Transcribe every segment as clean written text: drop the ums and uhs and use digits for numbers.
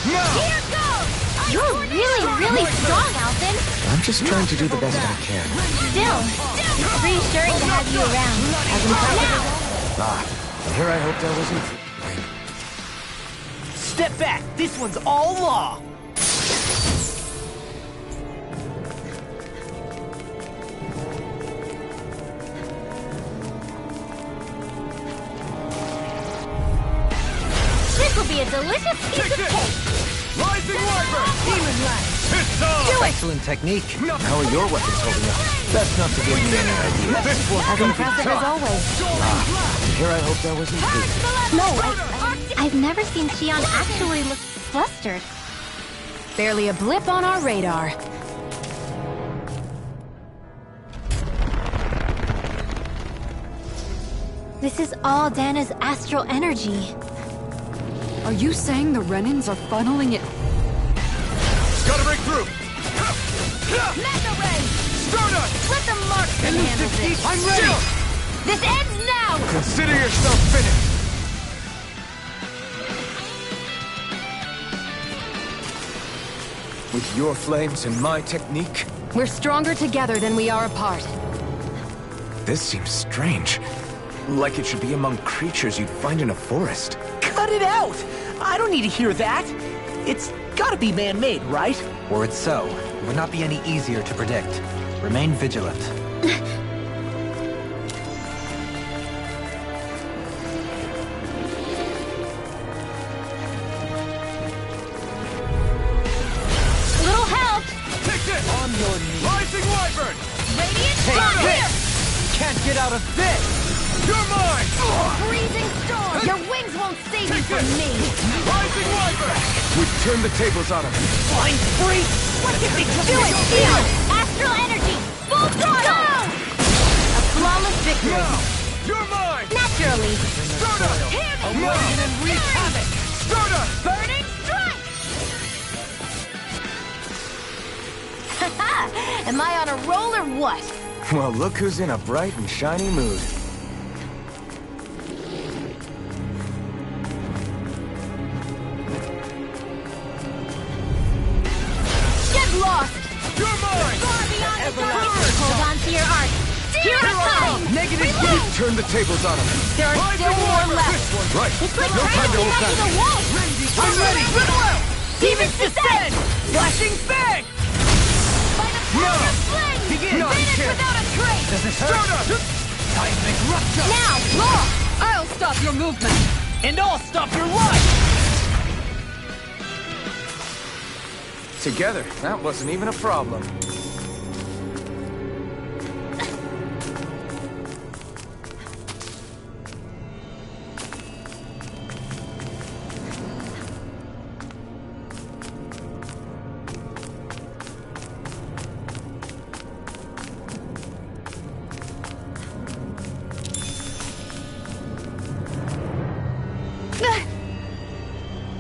Here goes! You're really strong, Alvin. I'm just trying to do the best I can. Still, it's reassuring to have you around. As impressive as And here I hoped I wasn't... Step back! This one's all law! This will be a delicious piece of cake. Rising Wyvern! Demon Light! It's on! Do it! Excellent technique. How are your weapons holding up? Best not to give me any ideas. This one's As gonna be impressive as tough! always. And here I hoped I wasn't too... No, I've never seen Xion actually look flustered. Barely a blip on our radar. This is all Dana's astral energy. Are you saying the Renans are funneling it? Gotta break through! Mega Ray! Stardust! Let the marksman handle this. I'm ready! This ends now! Consider yourself finished! With your flames and my technique? We're stronger together than we are apart. This seems strange. Like it should be among creatures you'd find in a forest. Cut it out! I don't need to hear that! It's gotta be man-made, right? Were it so, it would not be any easier to predict. Remain vigilant. Little help! Take this! On your knees! Rising Wyvern! Radiant Take storm! this! Can't get out of this! You're mine! Freezing storm! Your wings won't save you from me! Rising Wyvern! We've turned the tables on him. Flying free! What did they Do it, Xion! Astral energy! Full throttle! A flawless victory. Now! You're mine! Naturally. Stardust! Awaken and wreak havoc! Stardust! Burning strike! Haha! Am I on a roll or what? Well, look who's in a bright and shiny mood. Get lost! You're mine! Far beyond the dark! Everlasting Hold on to your art! Here I come! Negative We've turned the tables on him. There are still more left! Right. It's like No time to hold crashing back. into the wall! I'm ready! Demons descend! Flashing bang! By the power of flame! Begin! Vanish without a trace! Does it hurt? Stardust! Seismic rupture! Now, law! I'll stop your movement! And I'll stop your life! Together, that wasn't even a problem.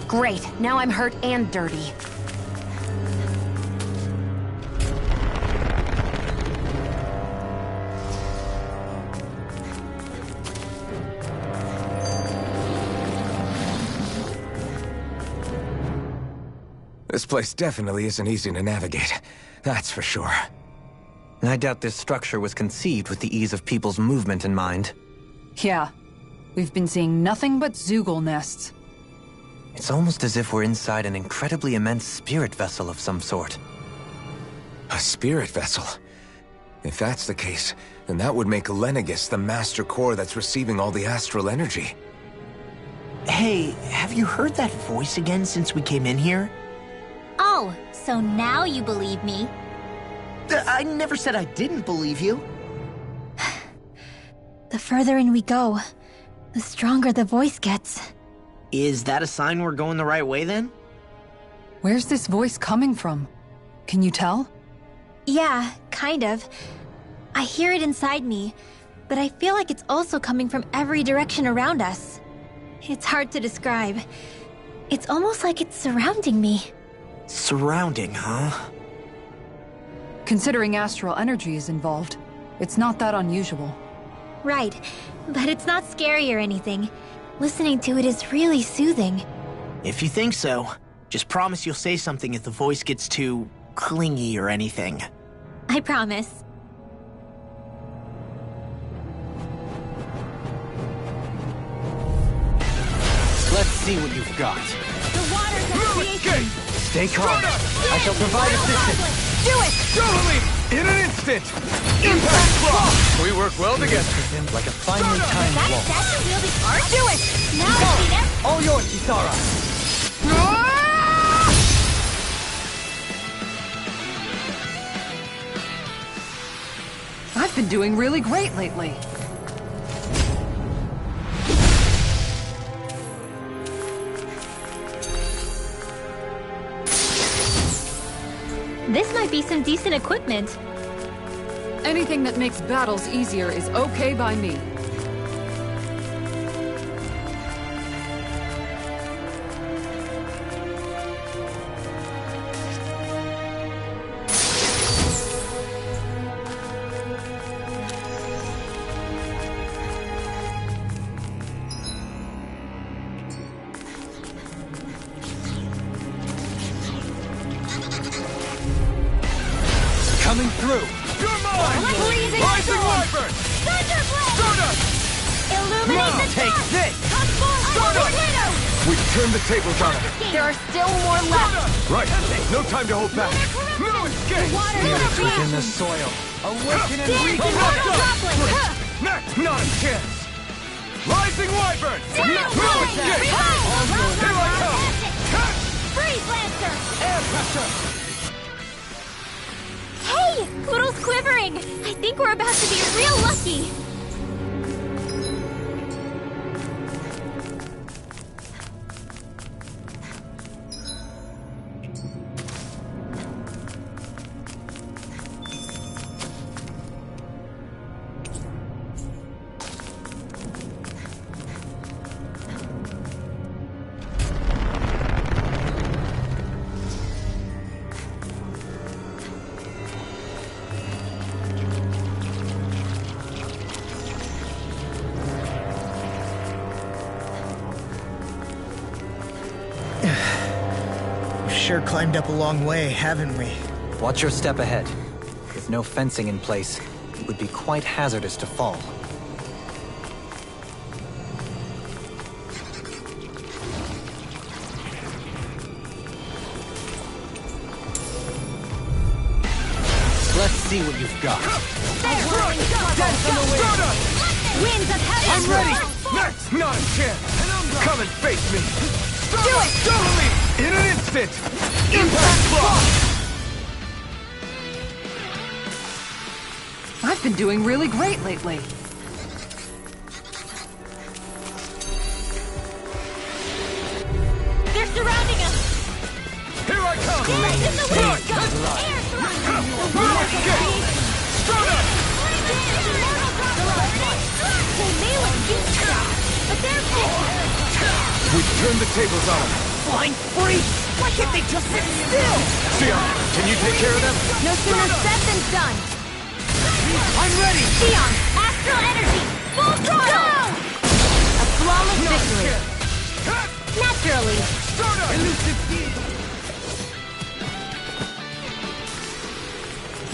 Great, now I'm hurt and dirty. This place definitely isn't easy to navigate. That's for sure. I doubt this structure was conceived with the ease of people's movement in mind. Yeah. We've been seeing nothing but Zoogle nests. It's almost as if we're inside an incredibly immense spirit vessel of some sort. A spirit vessel? If that's the case, then that would make Lenegus the master core that's receiving all the astral energy. Hey, have you heard that voice again since we came in here? Oh, so now you believe me? I never said I didn't believe you. The further in we go, the stronger the voice gets. Is that a sign we're going the right way then? Where's this voice coming from? Can you tell? Yeah, kind of. I hear it inside me, but I feel like it's also coming from every direction around us. It's hard to describe. It's almost like it's surrounding me. Surrounding, huh? Considering astral energy is involved, it's not that unusual. Right, but it's not scary or anything. Listening to it is really soothing. If you think so. Just promise you'll say something if the voice gets too clingy or anything. I promise. Let's see what you've got. The waters of creation. Stay calm. I shall provide assistance. Do it! Totally! In an instant! Impact block! We work well together. Like a finely timed That wall. statue wielding art? Do it! Now I see them. All yours, Kisara. I've been doing really great lately. This might be some decent equipment. Anything that makes battles easier is okay by me. Coming through! You're mine! Freezing Rising storm! Wyvern! Thunderblade! Stardust! Illuminate Now the take dark! this! Come forth, Stardust! tornado! We've turned the tables on him. There are still more left. Stardust! Right, no time to hold back. No escape! Water Spirits of within the creation. soil. Awaken and Dance, weaken. immortal droplet! That's not a chance! Rising Wyvern! Down, No Blade! escape! Revive! Here I come! Freeze Lancer! Air pressure! Hey! Poodle's quivering! I think we're about to be real lucky! Sure climbed up a long way, haven't we? Watch your step ahead. With no fencing in place, it would be quite hazardous to fall. Let's see what you've got. Winds of heaven! I'm ready! That's not a chance! Come and face me! Do it! Totally! In an instant! Impact block! I've been doing really great lately. They're surrounding us! Here I come! Blades in the wind! Air thrust! The water of creation! They may look useless, but they're big! We've turned the tables on them. Flying freak! Why can't they just sit still? Sion, can you take care of them? No sooner said than done! I'm ready! Sion, astral energy, full throttle! A flawless victory. Naturally. Elusive field!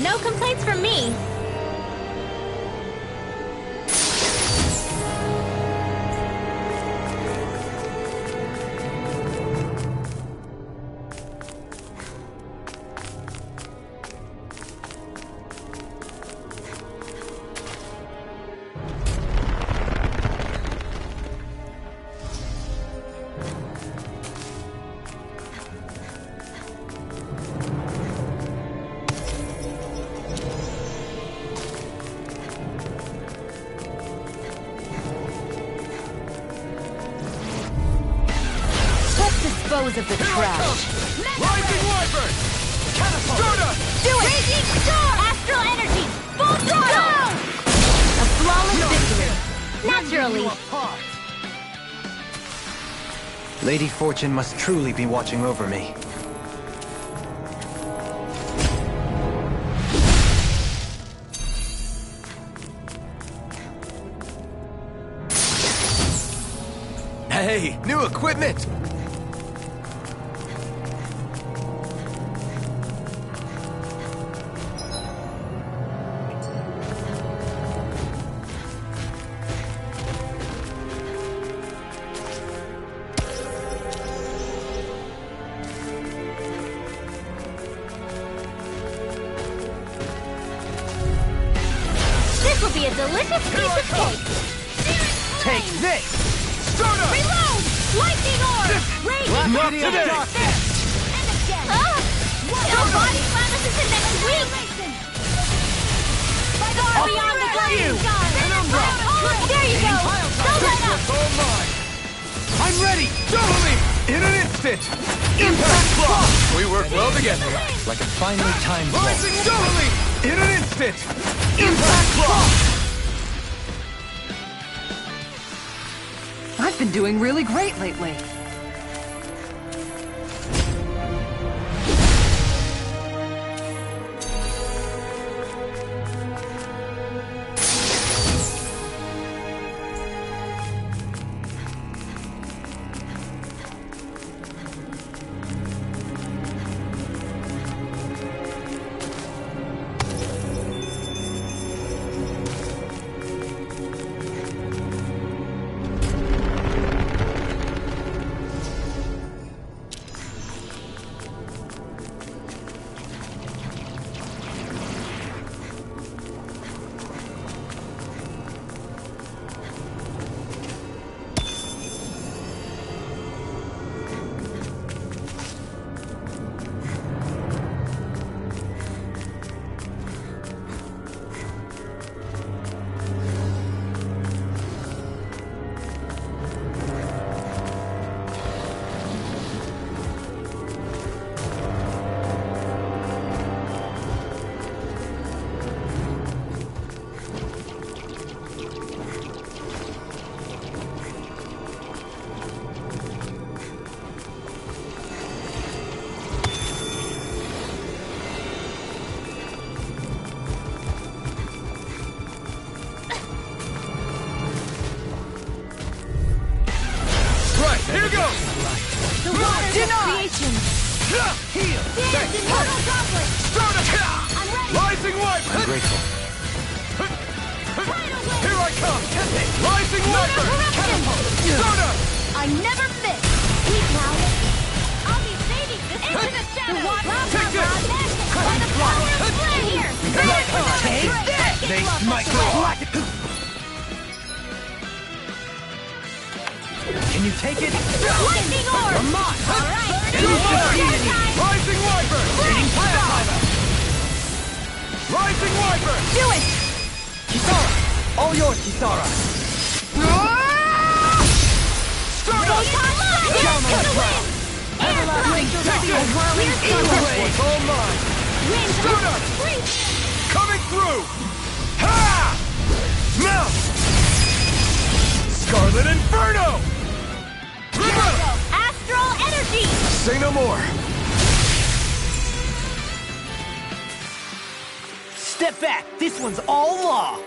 No complaints from me. Dispose of the trash. Rising Wyvern! Catapult! Do it! Raging storm! Astral energy, full throttle! A flawless victory. Naturally. Lady Fortune must truly be watching over me. Hey, new equipment! Here I come! Take this! Soda! Reload! Lightning orb! Raging Not today! and again! Your body promises the next week! Far beyond the golden sky! There you go! Don't let up! All mine! I'm ready! Totally! In an instant! Impact block! We work well together. Like a finely timed blow. Rising totally! In an instant! Impact block! I've been doing really great lately. Here goes! The waters of creation! Heal! Dance in mortal conflict! Soda! I'm ready! Rising wipe! I'm grateful. Here I come! Rising wiper! Catapult! Soda! I never miss! Keep now! I'll be saving this into the shadows! The water Take this! by the power of flame! Here! Take this! They might go! Can you take it? Lightning orb! Come on! All right! Rising wiper! Rising wiper! Do it! Kisara! All yours, Kisara! Soda! Down to the wind! Everlasting What's all mine? Wind! Soda! Coming through! Ha! Mount! Scarlet Inferno! Astral energy! Say no more. Step back. This one's all law.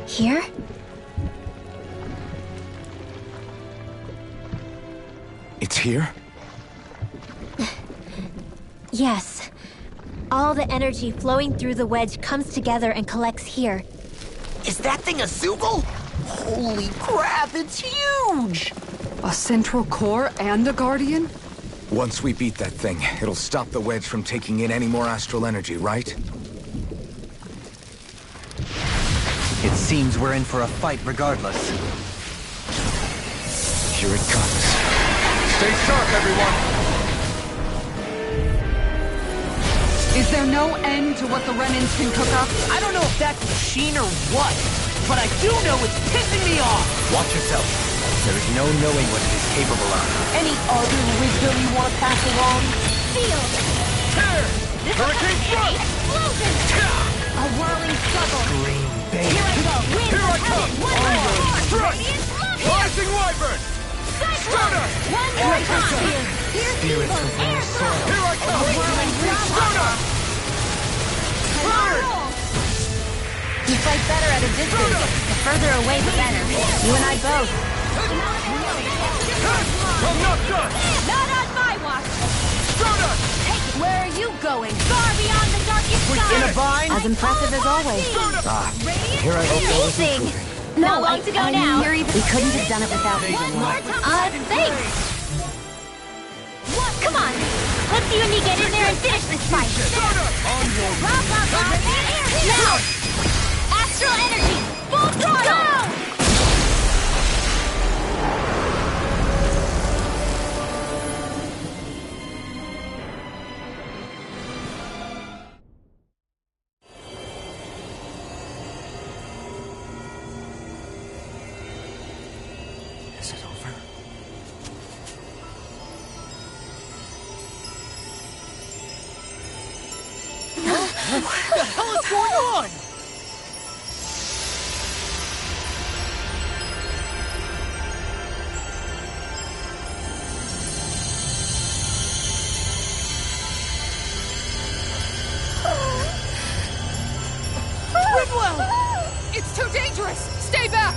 Here? It's here? Yes. All the energy flowing through the wedge comes together and collects here. Is that thing a Zoogle? Holy crap, it's huge! A central core and a guardian? Once we beat that thing, it'll stop the wedge from taking in any more astral energy, right? Seems we're in for a fight regardless. Here it comes. Stay sharp, everyone! Is there no end to what the Renans can cook up? I don't know if that's a machine or what, but I do know it's pissing me off! Watch yourself. There is no knowing what it is capable of. Any other wisdom you want to pass along? Field! Hurricane Thrust! Explosion! A whirling struggle! Green Bay. Here I go! Wind Here I of come! heaven! One more horse! Thrust! Radiant love! Rising Wyvern! Cyclone! One more time! Here's Spirits evil! within Air the soul. thrust! Here I come! Whirling grasshopper! Burn! You fight better at a distance. The further away, the better. You and I both. I'm not done! Not on my watch! Stronger! Where are you going? Far beyond the darkest sky! In a bind? As impressive as always. Here I go. Amazing! Not long to go now. We couldn't have done it without you. One more time. Thanks! Come on! Let's see when you get in there and finish this fight. Blah, blah, blah. Now! Astral energy! Full throttle! Go! Is it over? What the hell is going on? It's too dangerous! Stay back!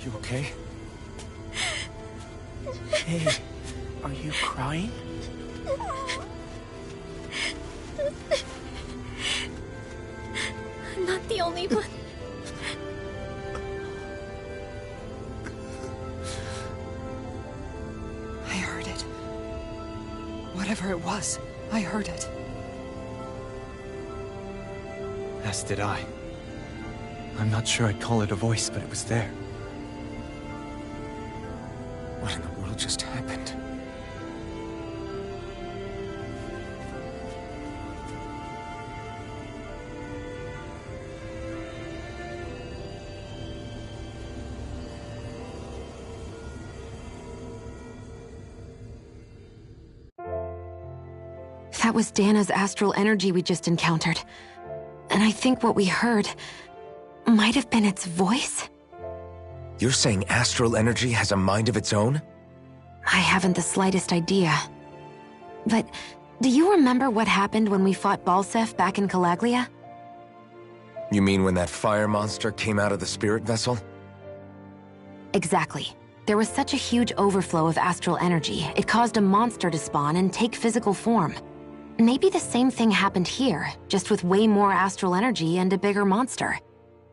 You okay? Hey, are you crying? I'm not the only one. I heard it. Whatever it was, I heard it. As did I. I'm not sure I'd call it a voice, but it was there. What in the world just happened? That was Dana's astral energy we just encountered. And I think what we heard might have been its voice? You're saying astral energy has a mind of its own? I haven't the slightest idea. But do you remember what happened when we fought Balsef back in Calaglia? You mean when that fire monster came out of the spirit vessel? Exactly. There was such a huge overflow of astral energy, it caused a monster to spawn and take physical form. Maybe the same thing happened here, just with way more astral energy and a bigger monster.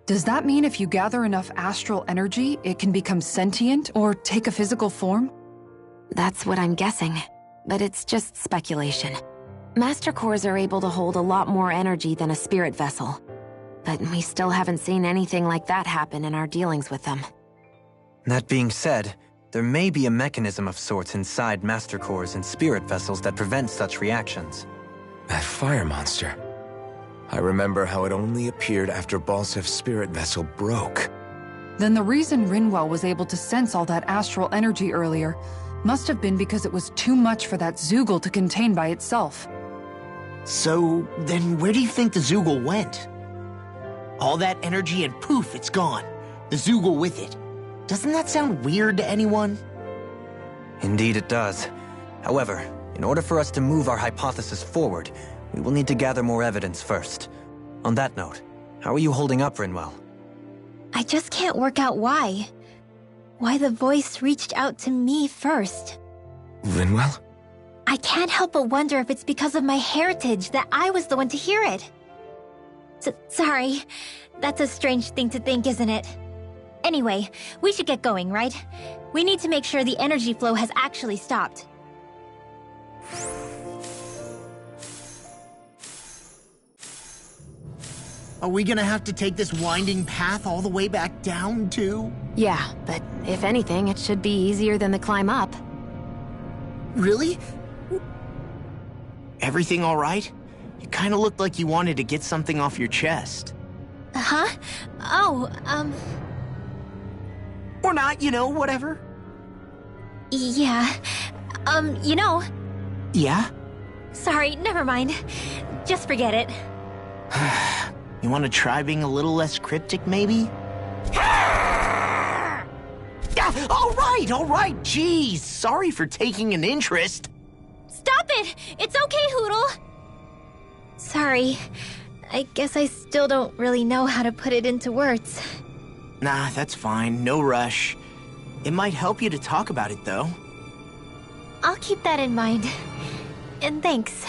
Does that mean if you gather enough astral energy, it can become sentient or take a physical form? That's what I'm guessing, but it's just speculation. Master cores are able to hold a lot more energy than a spirit vessel, but we still haven't seen anything like that happen in our dealings with them. That being said, there may be a mechanism of sorts inside Master cores and spirit vessels that prevent such reactions. That fire monster. I remember how it only appeared after Balsef's spirit vessel broke. Then the reason Rinwell was able to sense all that astral energy earlier must have been because it was too much for that Zoogle to contain by itself. So, then where do you think the Zoogle went? All that energy and poof, it's gone. The Zoogle with it. Doesn't that sound weird to anyone? Indeed it does. However, in order for us to move our hypothesis forward, we will need to gather more evidence first. On that note, how are you holding up, Rinwell? I just can't work out why. Why the voice reached out to me first. Rinwell? I can't help but wonder if it's because of my heritage that I was the one to hear it. Sorry. That's a strange thing to think, isn't it? Anyway, we should get going, right? We need to make sure the energy flow has actually stopped. Are we gonna have to take this winding path all the way back down, too? Yeah, but if anything, it should be easier than the climb up. Really? Everything all right? You kinda looked like you wanted to get something off your chest. Huh? Oh, Or not, whatever. yeah. You know... Yeah? Sorry, never mind. Just forget it. You want to try being a little less cryptic, maybe? All right, jeez. Sorry for taking an interest. Stop it! It's okay, Hootle! Sorry. I guess I still don't really know how to put it into words. Nah, that's fine. No rush. It might help you to talk about it, though. I'll keep that in mind. And thanks.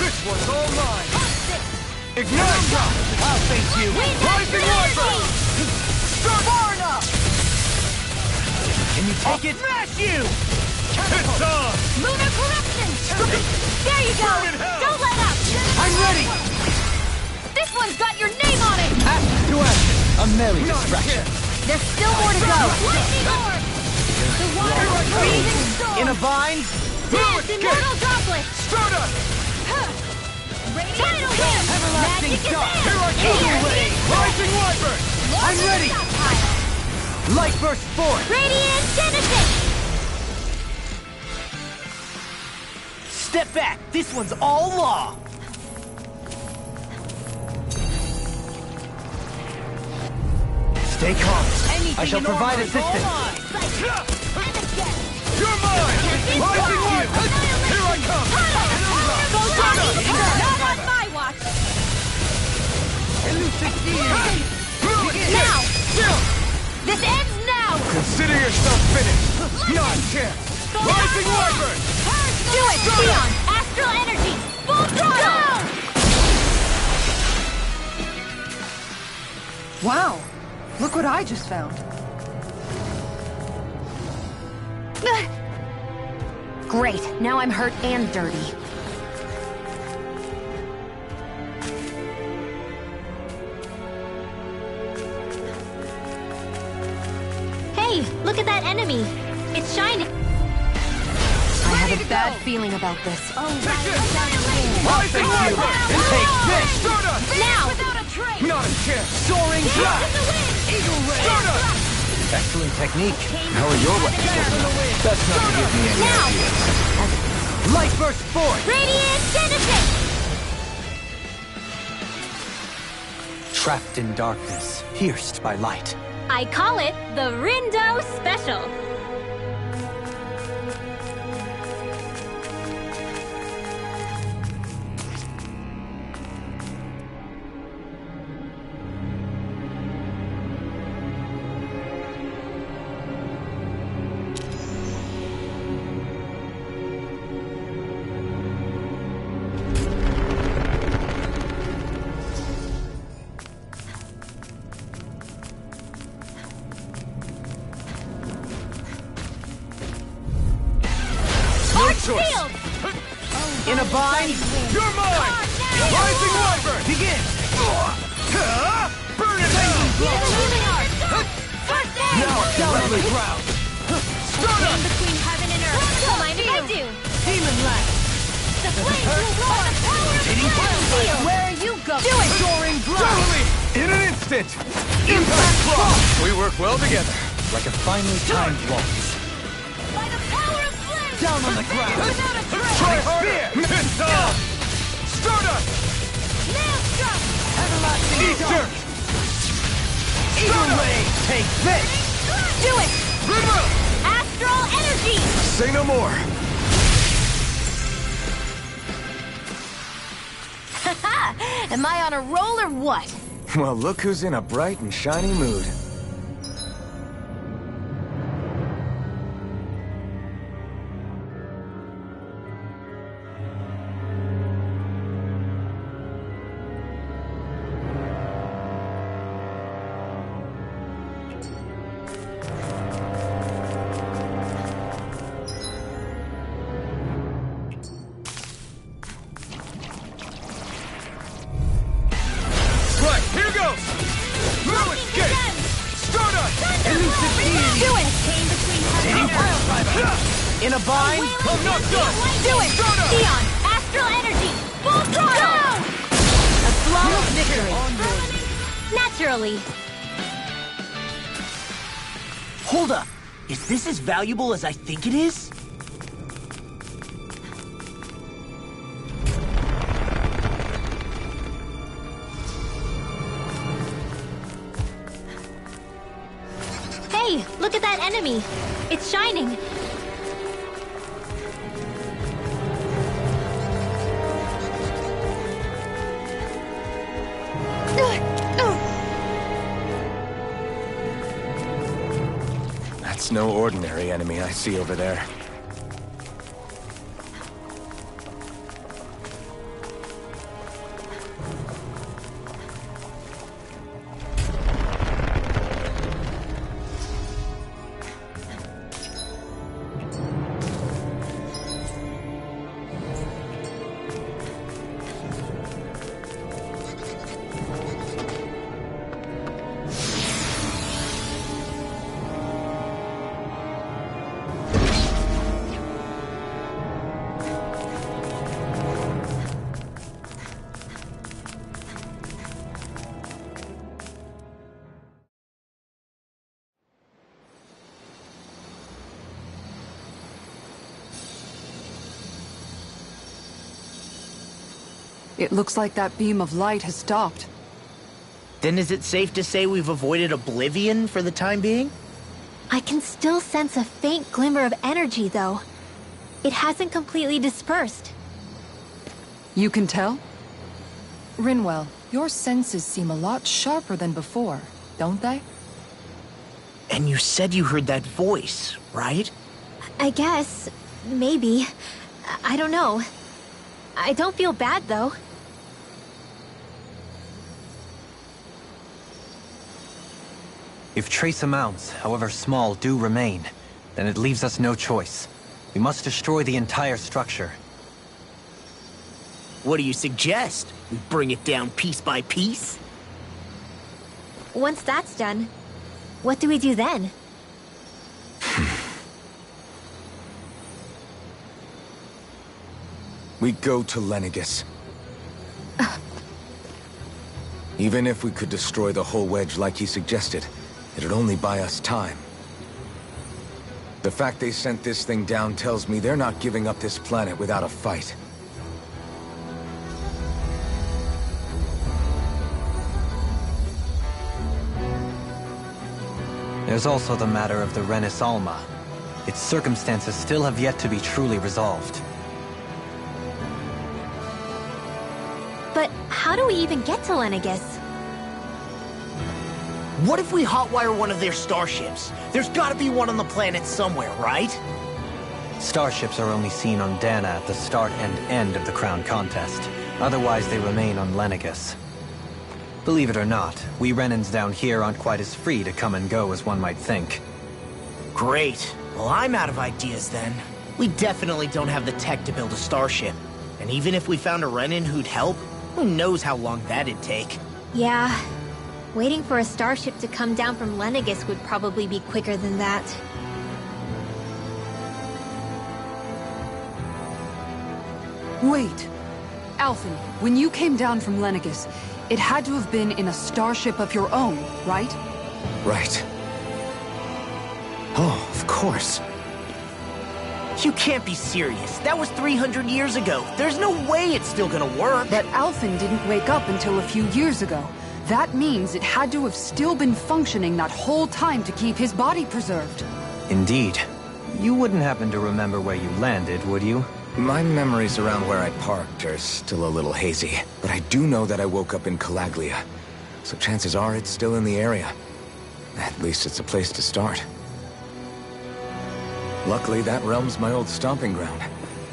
This one's all mine! Bjgranada! I'll face you! Rising Wyvern! Far enough! Can you take it? Smash you! It's on! Lunar corruption! There you go! Burn in hell! Don't let up! I'm ready! This one's got your name on it! Action to action! A merry distraction. There's still more to go! Lightning orb! The water breathing storm! In a bind? Dance, immortal droplet! Stardust! Tidal wave! Everlasting Magic shock! advance! Here I come! Rising Wyvern! I'm ready! Light burst forth! Radiant Genesis! Step back! This one's all law! Stay calm. I shall provide assistance. You're mine! Rising Wyvern! Here I come! Not on my watch! Now! This ends now! Consider yourself finished! Not a chance! Rising Wyvern! Do it, Theon! Astral energy! Full throttle! Wow! Look what I just found. Great, now I'm hurt and dirty. Hey, look at that enemy. It's shining. I have a bad feeling about this. I'll face you and take this! Stardust! Now! Not a chance! Soaring blast! Eagle ray! Stardust! Excellent technique. How are your weapons? Best not to give me any Now! ideas. Light burst forth! Radiant Genesis! Trapped in darkness, pierced by light. I call it the Rindo Special. Shield! In a bind? You're mine! Rising Wyvern! Begin! Burn it down! Now down on the ground! Stardust! Between heaven and earth. Don't mind if I do. Demon Lash! The flames will roar. The power of steel. Where are you going? Do it! Soaring blast! In an instant! Impact Cross! We work well together. Like a finely timed waltz. By the power of flames. Down on the ground! Without a trace. Try harder! Stardust! Maelstrom. Everlasting Easter! Eagle Ray! Take this! Do it! Ridwell! Astral energy. Say no more. Am I on a roll or what? Well, look who's in a bright and shiny mood. Right, here goes! Merlin, get it! Stardust! Elusive Deity! Do it! Came between heaven and earth. In a bind? Oh, not done! Do it! Stardust! Dion, astral energy, full throttle! A flawless victory. Naturally. Hold up. Is this as valuable as I think it is? Hey, look at that enemy. It's shining. That's no ordinary enemy I see over there. It looks like that beam of light has stopped. Then is it safe to say we've avoided oblivion for the time being? I can still sense a faint glimmer of energy, though. It hasn't completely dispersed. You can tell? Rinwell, your senses seem a lot sharper than before, don't they? And you said you heard that voice, right? I guess. Maybe. I don't know. I don't feel bad, though. If trace amounts, however small, do remain, then it leaves us no choice. We must destroy the entire structure. What do you suggest? We bring it down piece by piece? Once that's done, what do we do then? We go to Lenegis. Even if we could destroy the whole wedge like he suggested, it'd only buy us time. The fact they sent this thing down tells me they're not giving up this planet without a fight. There's also the matter of the Renis Alma. Its circumstances still have yet to be truly resolved. But how do we even get to Lenegis? What if we hotwire one of their starships? There's gotta be one on the planet somewhere, right? Starships are only seen on Dana at the start and end of the Crown Contest. Otherwise, they remain on Lenegis. Believe it or not, we Renans down here aren't quite as free to come and go as one might think. Great. Well, I'm out of ideas then. We definitely don't have the tech to build a starship. And even if we found a Renin who'd help, who knows how long that'd take. Yeah. Waiting for a starship to come down from Lenegis would probably be quicker than that. Wait. Alphen, when you came down from Lenegis, it had to have been in a starship of your own, right? Right. Oh, of course. You can't be serious. That was 300 years ago. There's no way it's still gonna work. But Alphen didn't wake up until a few years ago. That means it had to have still been functioning that whole time to keep his body preserved. Indeed. You wouldn't happen to remember where you landed, would you? My memories around where I parked are still a little hazy, but I do know that I woke up in Calaglia, so chances are it's still in the area. At least it's a place to start. Luckily, that realm's my old stomping ground,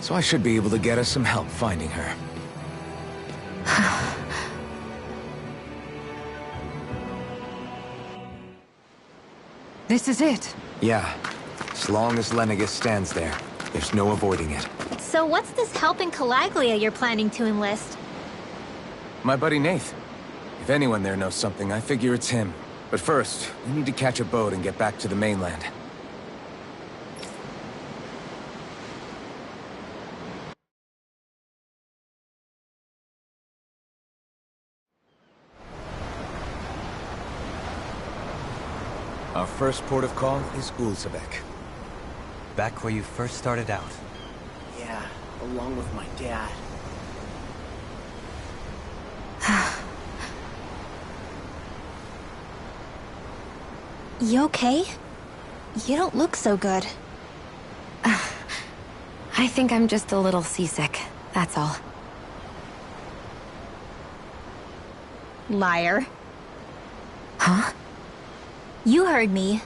so I should be able to get us some help finding her. This is it. Yeah, as long as Lenegis stands there, there's no avoiding it. So what's this help in Calaglia you're planning to enlist? My buddy Nath. If anyone there knows something, I figure it's him. But first, we need to catch a boat and get back to the mainland. Our first port of call is Ulzabek. Back where you first started out. Yeah, along with my dad. You okay? You don't look so good. I think I'm just a little seasick, that's all. Liar. Huh? You heard me.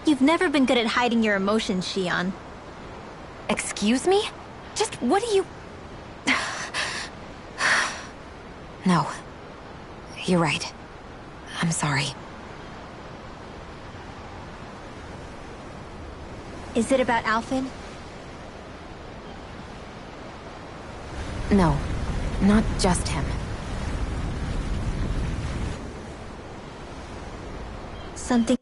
You've never been good at hiding your emotions, Shion. Excuse me? Just what do you... No. You're right. I'm sorry. Is it about Alphen? No. Not just him. Something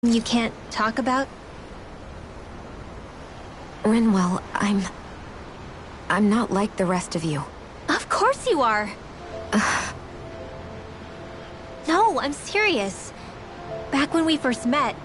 You can't talk about? Rinwell, I'm not like the rest of you. Of course you are! No, I'm serious. Back when we first met,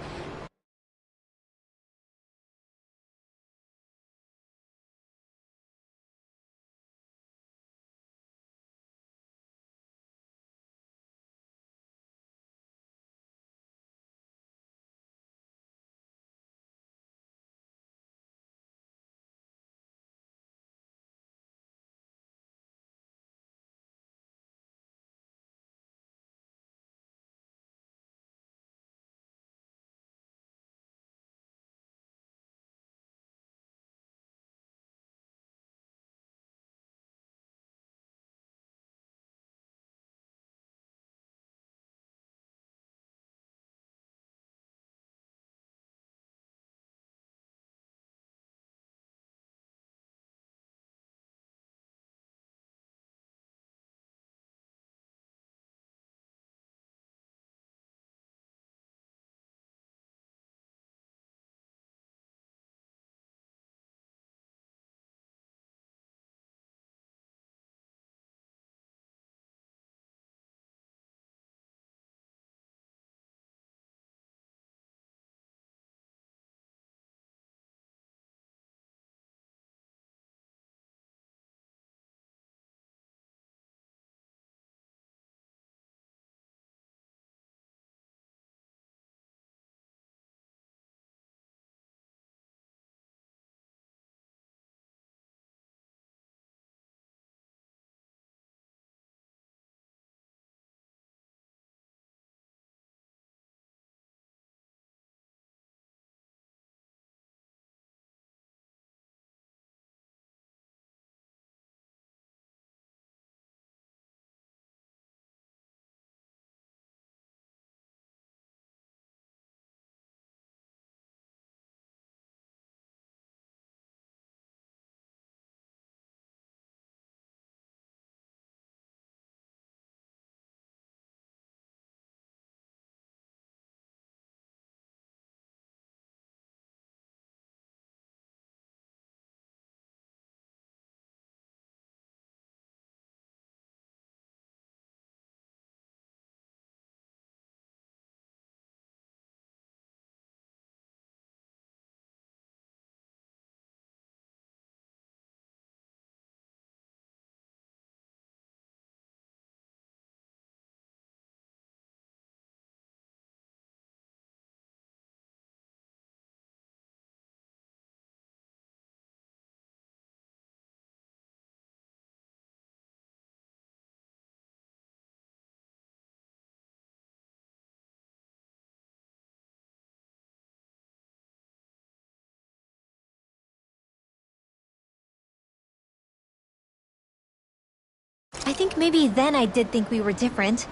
I think maybe then I did think we were different.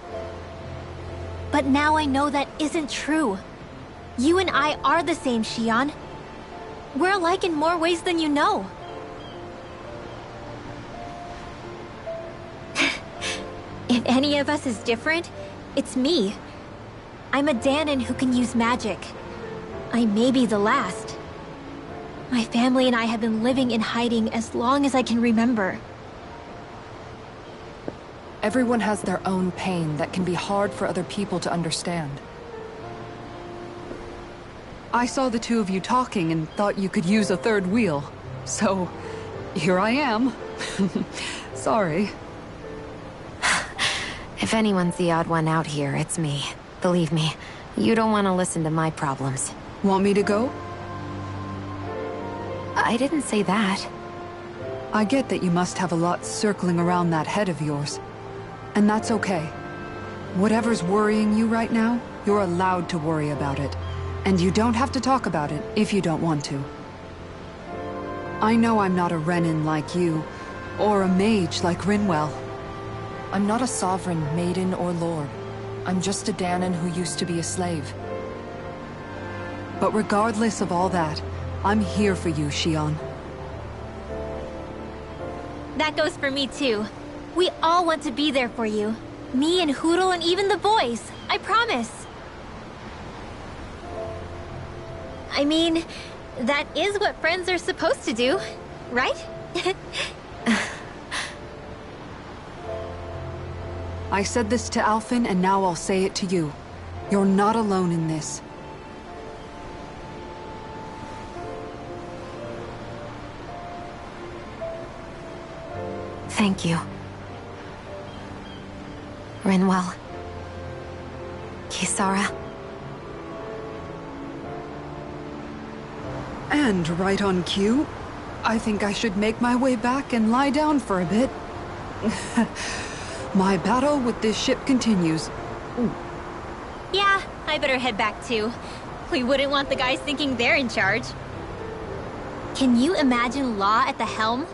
But now I know that isn't true. You and I are the same, Shion. We're alike in more ways than you know. If any of us is different, it's me. I'm a Danon who can use magic. I may be the last. My family and I have been living in hiding as long as I can remember. Everyone has their own pain that can be hard for other people to understand. I saw the two of you talking and thought you could use a third wheel. So, here I am. Sorry. If anyone's the odd one out here, it's me. Believe me, you don't want to listen to my problems. Want me to go? I didn't say that. I get that you must have a lot circling around that head of yours. And that's okay. Whatever's worrying you right now, you're allowed to worry about it. And you don't have to talk about it if you don't want to. I know I'm not a Renin like you, or a mage like Rinwell. I'm not a sovereign, maiden, or lord. I'm just a Danon who used to be a slave. But regardless of all that, I'm here for you, Shion. That goes for me too. We all want to be there for you. Me and Hootle and even the boys. I promise. I mean, that is what friends are supposed to do, right? I said this to Alphen, and now I'll say it to you. You're not alone in this. Thank you. Rinwell. Kisara. And right on cue, I think I should make my way back and lie down for a bit. My battle with this ship continues. Yeah, I better head back too. We wouldn't want the guys thinking they're in charge. Can you imagine Law at the helm?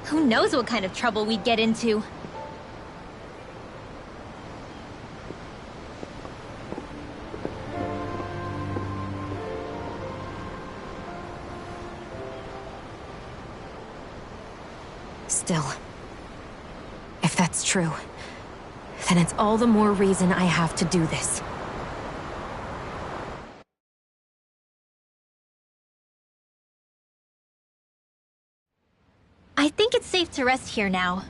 Who knows what kind of trouble we'd get into? Still, if that's true, then it's all the more reason I have to do this. I think it's safe to rest here now.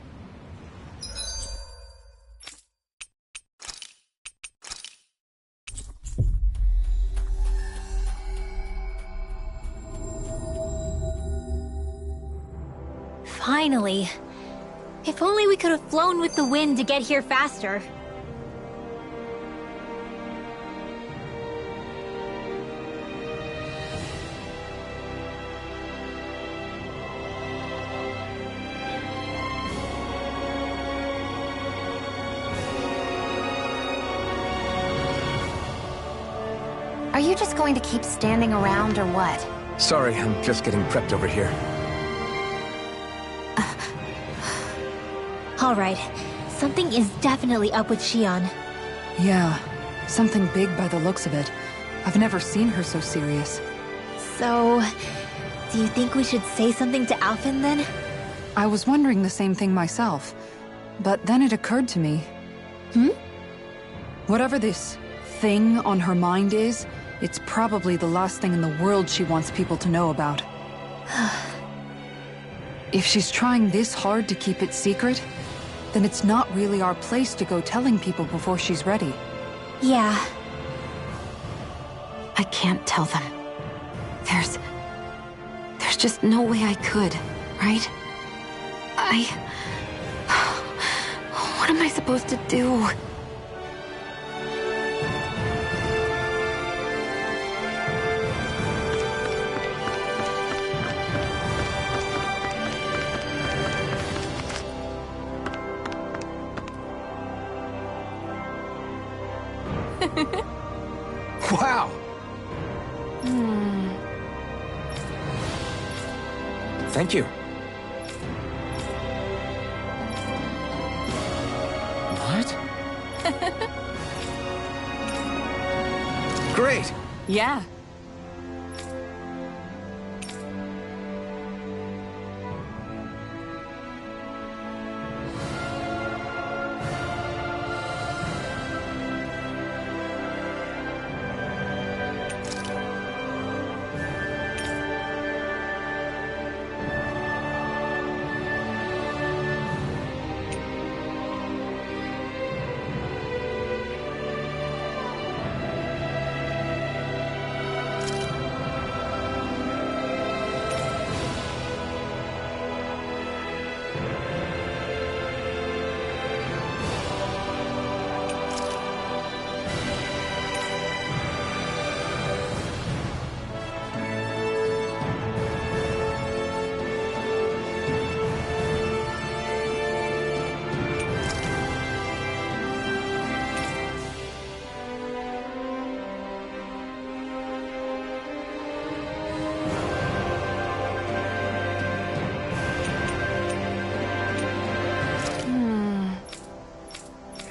Finally. If only we could have flown with the wind to get here faster. Are you just going to keep standing around or what? Sorry, I'm just getting prepped over here. All right. Something is definitely up with Shion. Yeah, something big by the looks of it. I've never seen her so serious. So, do you think we should say something to Alphen then? I was wondering the same thing myself, but then it occurred to me. Whatever this thing on her mind is, it's probably the last thing in the world she wants people to know about. If she's trying this hard to keep it secret, then it's not really our place to go telling people before she's ready. Yeah. I can't tell them. There's just no way I could, right? What am I supposed to do? Wow! Thank you. What? Great! Yeah.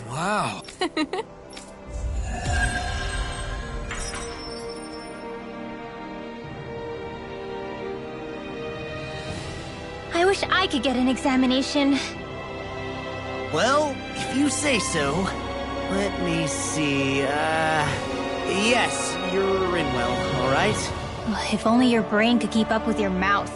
Wow. I wish I could get an examination. Well, if you say so. Let me see, yes, you're Rinwell, all right? If only your brain could keep up with your mouth.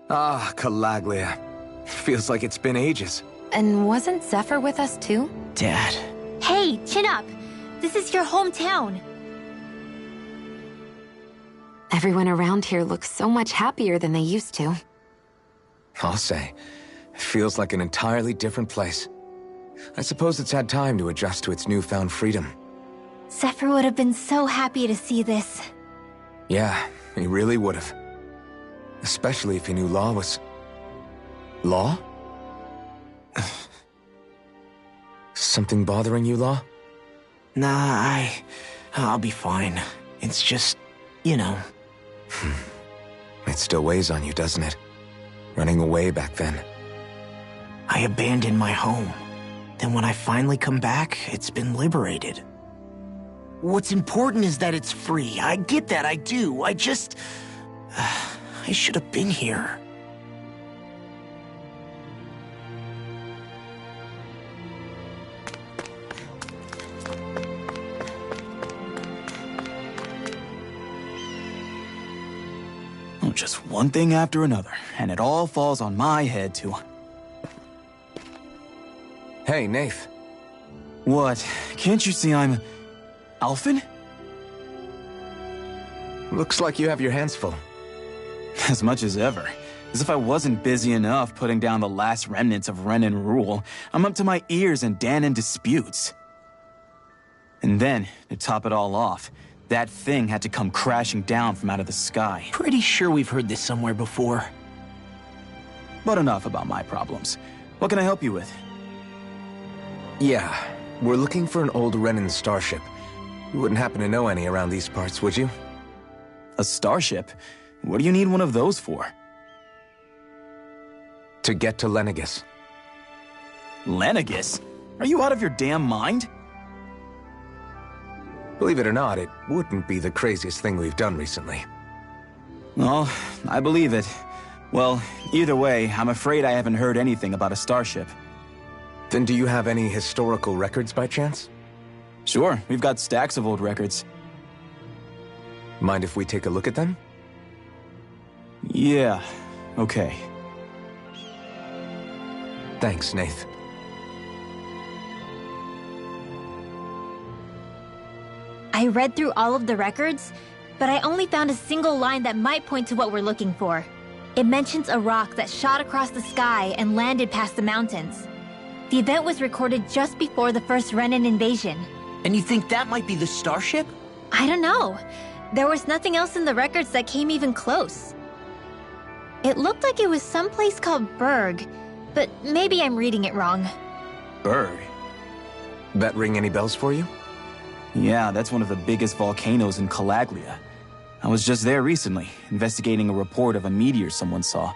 Ah, Calaglia. Feels like it's been ages. And wasn't Zephyr with us too? Dad. Hey, chin up! This is your hometown. Everyone around here looks so much happier than they used to. I'll say. It feels like an entirely different place. I suppose it's had time to adjust to its newfound freedom. Zephyr would have been so happy to see this. Yeah, he really would have. Especially if he knew Law was... Law? Something bothering you, Law? Nah, I'll be fine. It's just, you know. It still weighs on you, doesn't it? Running away back then. I abandoned my home. Then when I finally come back, it's been liberated. What's important is that it's free. I get that, I do. I just... I should have been here. Oh, just one thing after another, and it all falls on my head too. Hey, Nath. What? Can't you see I'm... Alphen? Looks like you have your hands full. As much as ever. As if I wasn't busy enough putting down the last remnants of Renan rule, I'm up to my ears in Danan disputes. And then, to top it all off, that thing had to come crashing down from out of the sky. Pretty sure we've heard this somewhere before. But enough about my problems. What can I help you with? Yeah, we're looking for an old Renan starship. You wouldn't happen to know any around these parts, would you? A starship? What do you need one of those for? To get to Lenegus. Lenegus? Are you out of your damn mind? Believe it or not, it wouldn't be the craziest thing we've done recently. Well, I believe it. Well, either way, I'm afraid I haven't heard anything about a starship. Then do you have any historical records by chance? Sure, we've got stacks of old records. Mind if we take a look at them? Yeah, okay. Thanks, Nath. I read through all of the records, but I only found a single line that might point to what we're looking for. It mentions a rock that shot across the sky and landed past the mountains. The event was recorded just before the first Renan invasion. And you think that might be the starship? I don't know. There was nothing else in the records that came even close. It looked like it was someplace called Bjg, but maybe I'm reading it wrong. Bjg? That ring any bells for you? Yeah, that's one of the biggest volcanoes in Calaglia. I was just there recently, investigating a report of a meteor someone saw.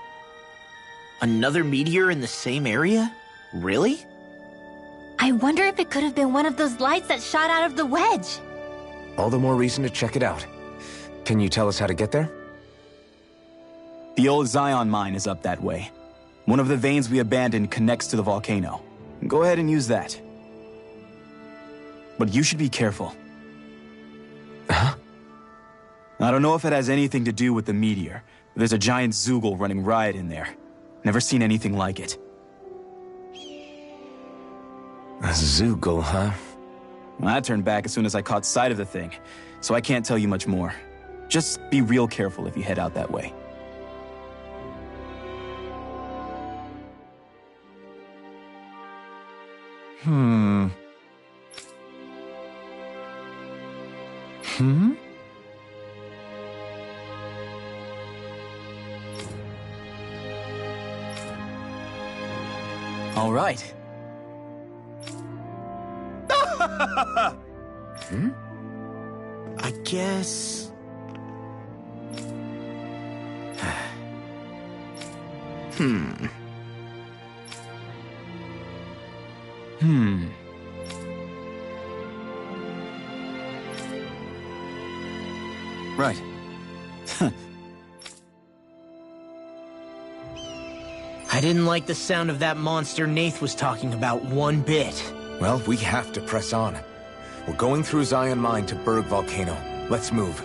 Another meteor in the same area? Really? I wonder if it could have been one of those lights that shot out of the wedge. All the more reason to check it out. Can you tell us how to get there? The old Zion mine is up that way. One of the veins we abandoned connects to the volcano. Go ahead and use that. But you should be careful. Huh? I don't know if it has anything to do with the meteor, but there's a giant Zoogle running riot in there. Never seen anything like it. A Zoogle, huh? Well, I turned back as soon as I caught sight of the thing, so I can't tell you much more. Just be real careful if you head out that way. All right. I guess... Right. I didn't like the sound of that monster Nath was talking about one bit. Well, we have to press on. We're going through Zion Mine to Berg Volcano. Let's move.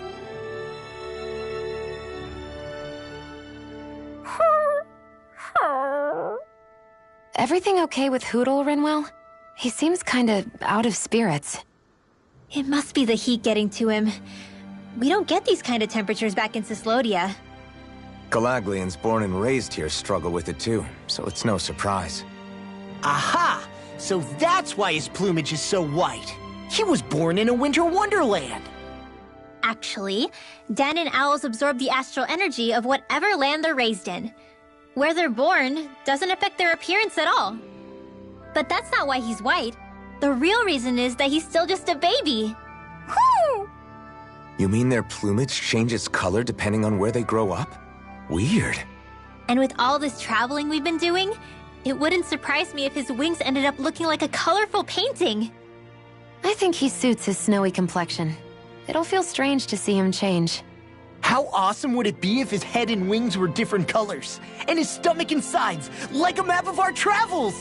Everything okay with Hootle, Rinwell? He seems kinda out of spirits. It must be the heat getting to him. We don't get these kind of temperatures back in Cislodia. Galaglians born and raised here struggle with it too, so it's no surprise. Aha! So that's why his plumage is so white. He was born in a winter wonderland. Actually, Dan and owls absorb the astral energy of whatever land they're raised in. Where they're born doesn't affect their appearance at all. But that's not why he's white. The real reason is that he's still just a baby. Whoo! You mean their plumage changes color depending on where they grow up? Weird. And with all this traveling we've been doing, it wouldn't surprise me if his wings ended up looking like a colorful painting. I think he suits his snowy complexion. It'll feel strange to see him change. How awesome would it be if his head and wings were different colors, and his stomach and sides, like a map of our travels?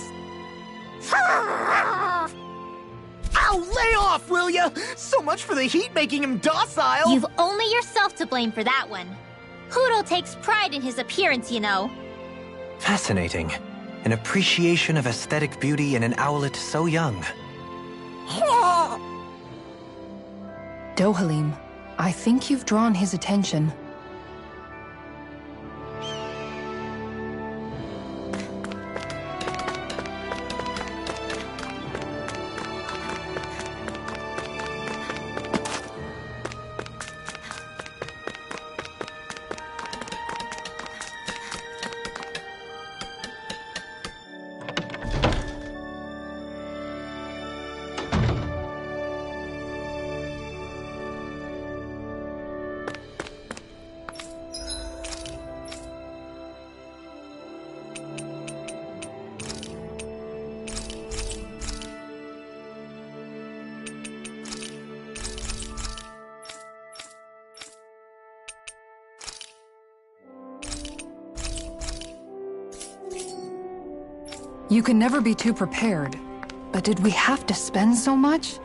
Ow, lay off, will ya? So much for the heat making him docile. You've only yourself to blame for that one. Hootle takes pride in his appearance, you know. Fascinating. An appreciation of aesthetic beauty in an owlet so young. Dohalim, I think you've drawn his attention. You can never be too prepared. But did we have to spend so much?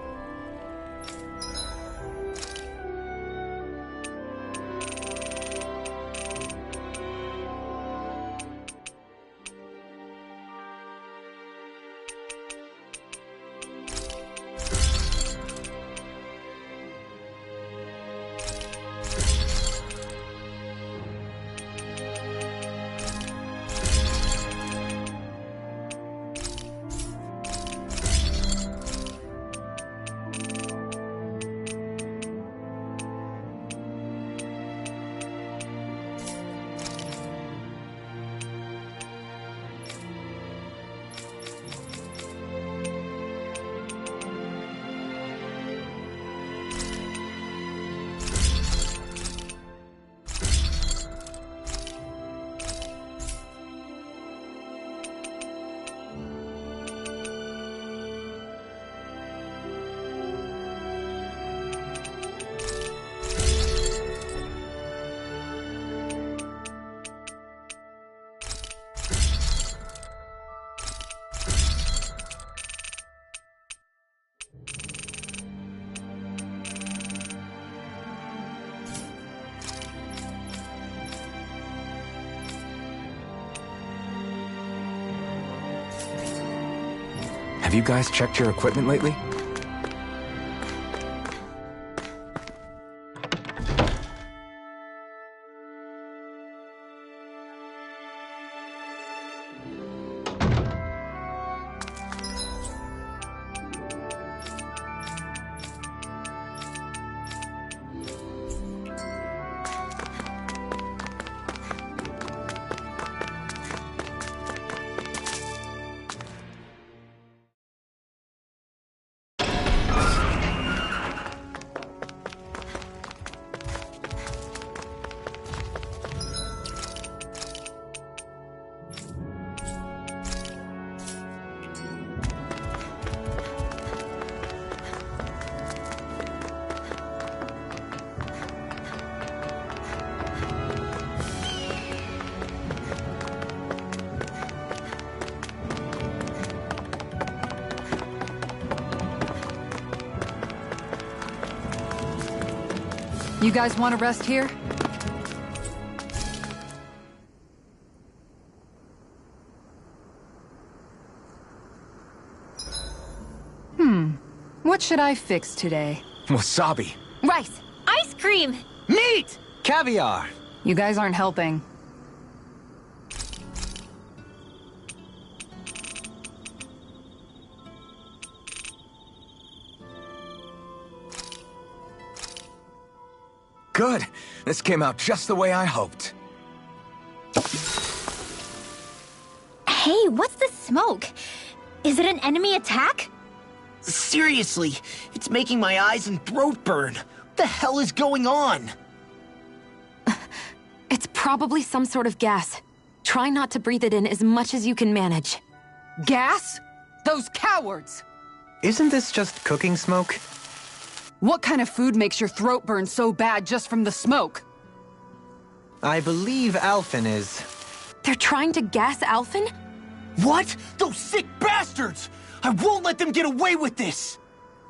Have you guys checked your equipment lately? You guys want to rest here? What should I fix today? Wasabi. Rice! Ice cream! Meat! Caviar! You guys aren't helping. Good. This came out just the way I hoped. Hey, what's the smoke? Is it an enemy attack? Seriously, it's making my eyes and throat burn. What the hell is going on? It's probably some sort of gas. Try not to breathe it in as much as you can manage. Gas? Those cowards! Isn't this just cooking smoke? What kind of food makes your throat burn so bad just from the smoke? I believe Alphen is... They're trying to gas Alphen? What? Those sick bastards! I won't let them get away with this!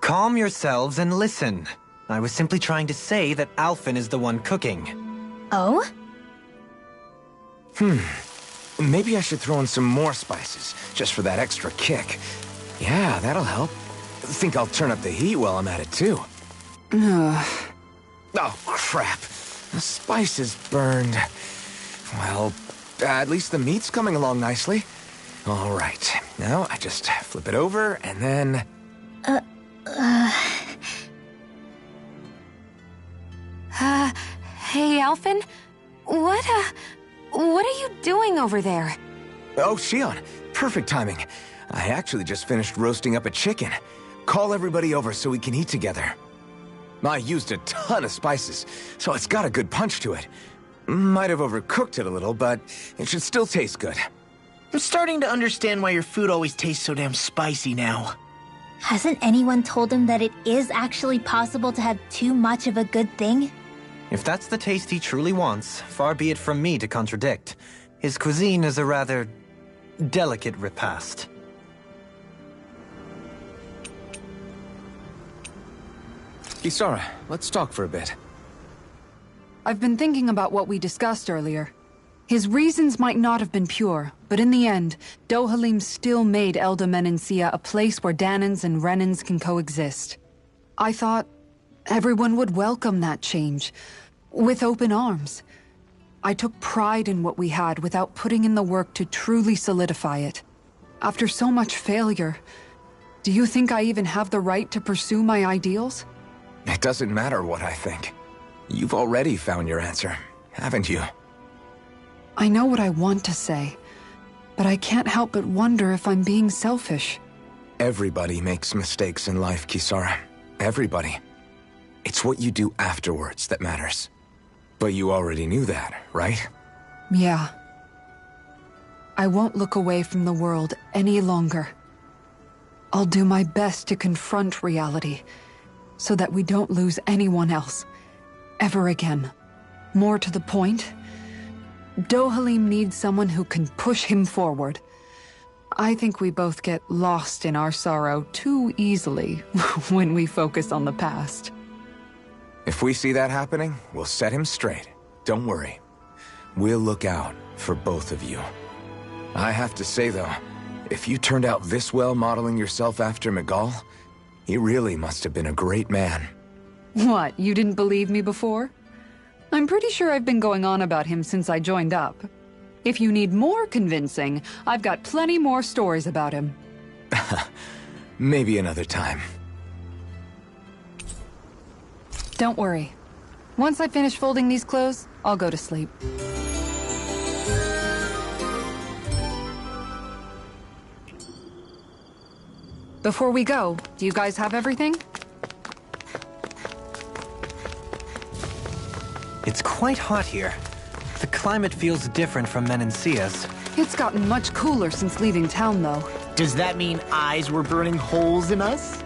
Calm yourselves and listen. I was simply trying to say that Alphen is the one cooking. Oh? Maybe I should throw in some more spices, just for that extra kick. Yeah, that'll help. Think I'll turn up the heat while I'm at it, too. Oh, crap. The spice is burned. Well, at least the meat's coming along nicely. All right. Now, I just flip it over, and then... Hey, Alphen? What are you doing over there? Oh, Shion. Perfect timing. I actually just finished roasting up a chicken. Call everybody over so we can eat together. I used a ton of spices, so it's got a good punch to it. Might have overcooked it a little, but it should still taste good. I'm starting to understand why your food always tastes so damn spicy now. Hasn't anyone told him that it is actually possible to have too much of a good thing? If that's the taste he truly wants, far be it from me to contradict. His cuisine is a rather delicate repast. Kisara, let's talk for a bit. I've been thinking about what we discussed earlier. His reasons might not have been pure, but in the end, Dohalim still made Elda Menencia a place where Danans and Renans can coexist. I thought everyone would welcome that change, with open arms. I took pride in what we had without putting in the work to truly solidify it. After so much failure, do you think I even have the right to pursue my ideals? It doesn't matter what I think. You've already found your answer, haven't you? I know what I want to say, but I can't help but wonder if I'm being selfish. Everybody makes mistakes in life, Kisara. Everybody. It's what you do afterwards that matters. But you already knew that, right? Yeah. I won't look away from the world any longer. I'll do my best to confront reality, so that we don't lose anyone else, ever again. More to the point, Dohalim needs someone who can push him forward. I think we both get lost in our sorrow too easily when we focus on the past. If we see that happening, we'll set him straight. Don't worry. We'll look out for both of you. I have to say, though, if you turned out this well modeling yourself after Miguel, he really must have been a great man. What, you didn't believe me before? I'm pretty sure I've been going on about him since I joined up. If you need more convincing, I've got plenty more stories about him. Maybe another time. Don't worry. Once I finish folding these clothes, I'll go to sleep. Before we go, do you guys have everything? It's quite hot here. The climate feels different from Menencia's. It's gotten much cooler since leaving town, though. Does that mean eyes were burning holes in us?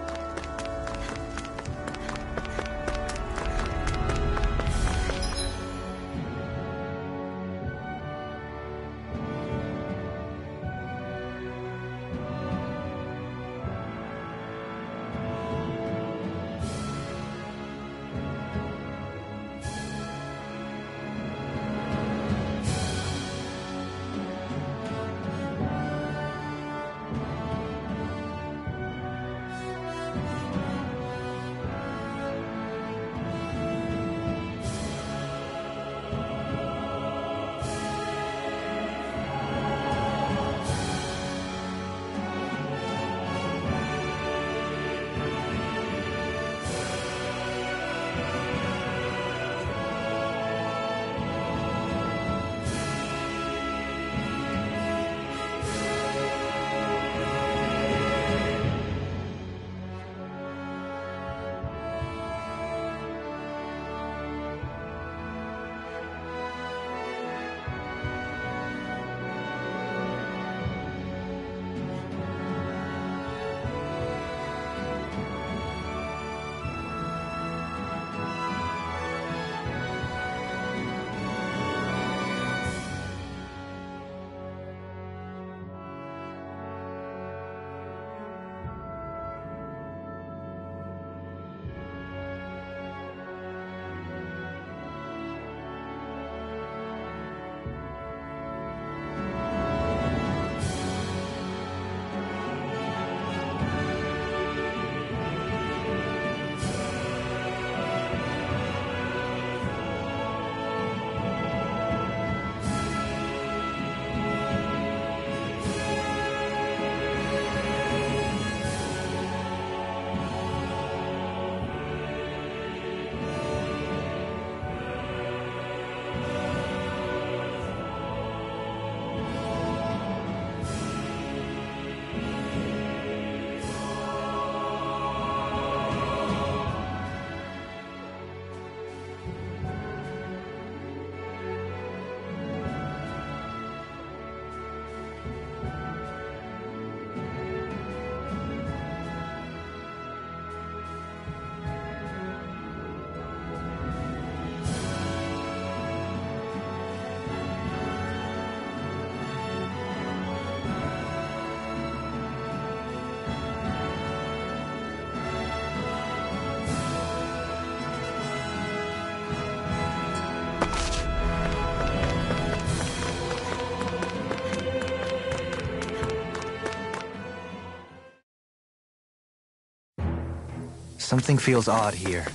Something feels odd here.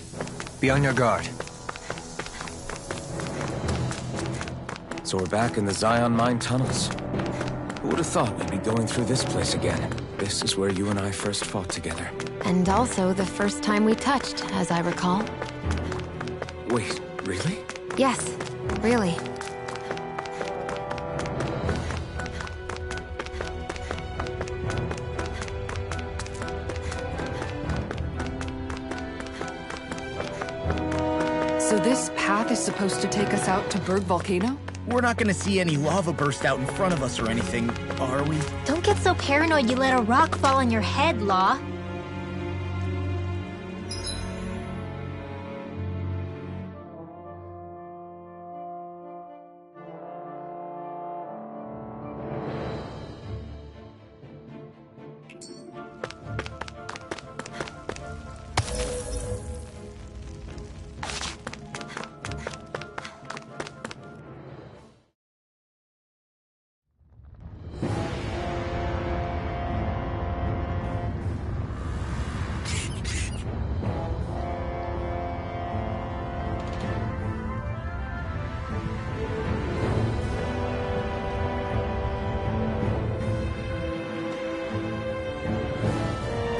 Be on your guard. So we're back in the Zion Mine tunnels. Who would have thought we'd be going through this place again? This is where you and I first fought together. And also the first time we touched, as I recall. Wait, really? Yes, really. So this path is supposed to take us out to Berg Volcano? We're not gonna see any lava burst out in front of us or anything, are we? Don't get so paranoid you let a rock fall on your head, Law.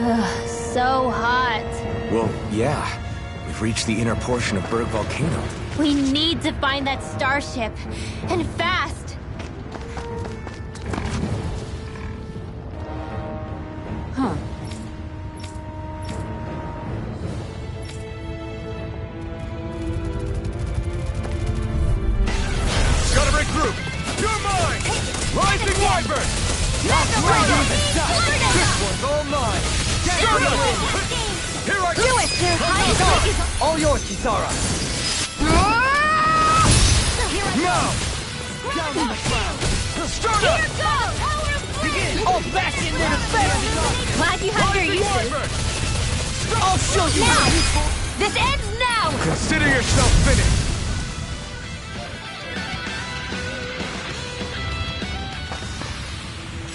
Ugh, so hot. Well, yeah. We've reached the inner portion of Berg Volcano. We need to find that starship. And fast. Huh. Gotta regroup! You're mine! Rising Wyvern! This one's all mine! Here I Do go! it! Their highest rank is... All yours, Kisara! Now! Start up! Begin! I'll bash in there to best! Glad you have your uses. Wyvern! I'll show you Now! how useful! This ends now! Consider yourself finished!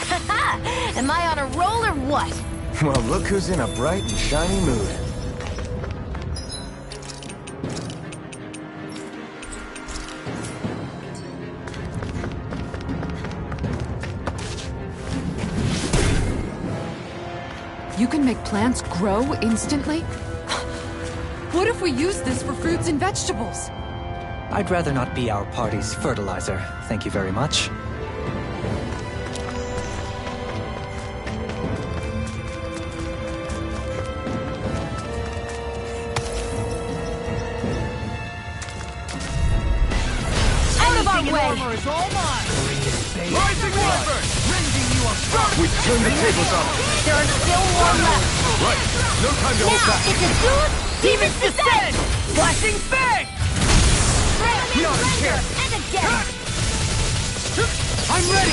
Haha! Am I on a roll or what? Well, look who's in a bright and shiny mood. You can make plants grow instantly? What if we use this for fruits and vegetables? I'd rather not be our party's fertilizer. Thank you very much. Out of our way! Armor is all mine! Rising Wyvern! Rending you apart! We've turned the tables on. There are still more left. Right, no time to hold Now, back. it's a dude! Demons descend! Flashing fang! Not a chance. And again! I'm ready!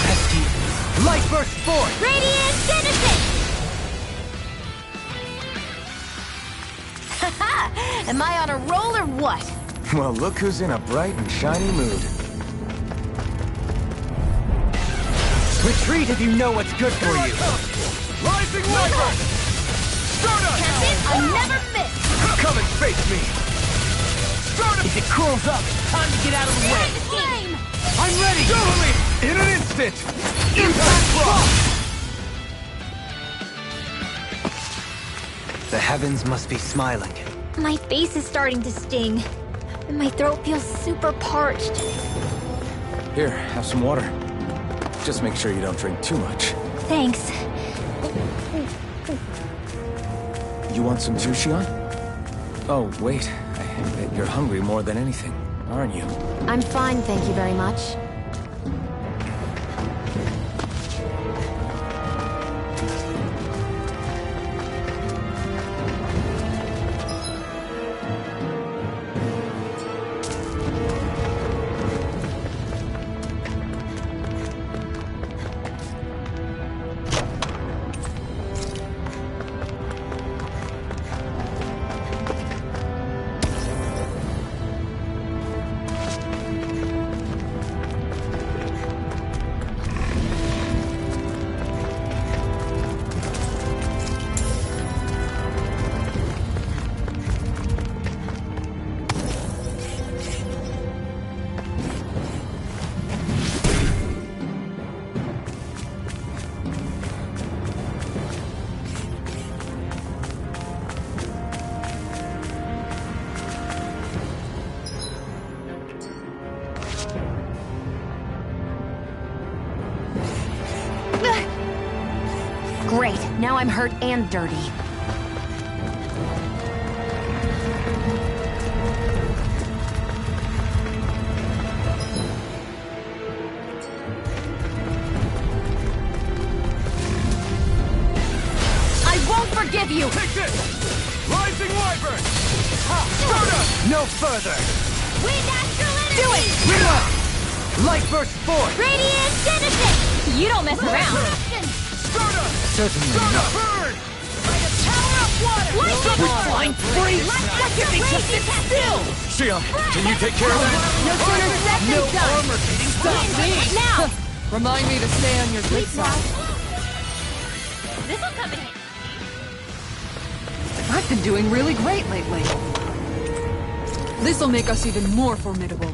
Light burst forth! Radiant Genesis! Haha! Am I on a roll or what? Well, look who's in a bright and shiny mood. Retreat if you know what's good for you. Rising Wyvern! Start up! I never miss! Come and face me! Start up! If it cools up, time to get out of the way! Flame! I'm ready! Doubly! In an instant! Impact Frost! The heavens must be smiling. My face is starting to sting. And my throat feels super parched. Here, have some water. Just make sure you don't drink too much. Thanks. You want some too, Shion? Oh, wait. I bet you're hungry more than anything, aren't you? I'm fine, thank you very much. Great, now I'm hurt and dirty. I won't forgive you! Take this! Rising Wyvern! No further! Wind astral energy! Do it! Reload! Light burst forth! Radiant genesis! You don't mess around. Certainly not. Burn! Lightning orb! Flying freeze! Give me just still! Shion, can you take care of that? No sooner said than done! Armor can stop me! Now! Remind me to stay on your good side. This'll come in handy. I've been doing really great lately. This'll make us even more formidable.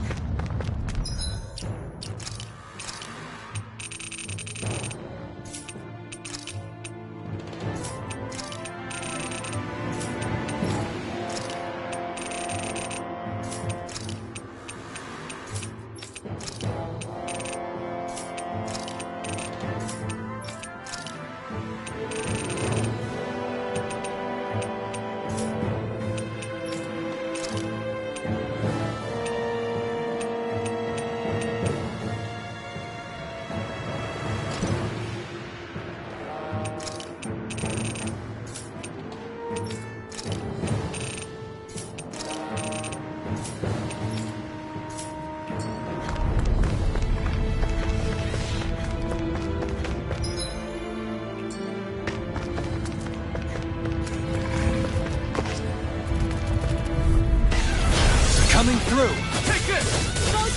Coming through! Take this!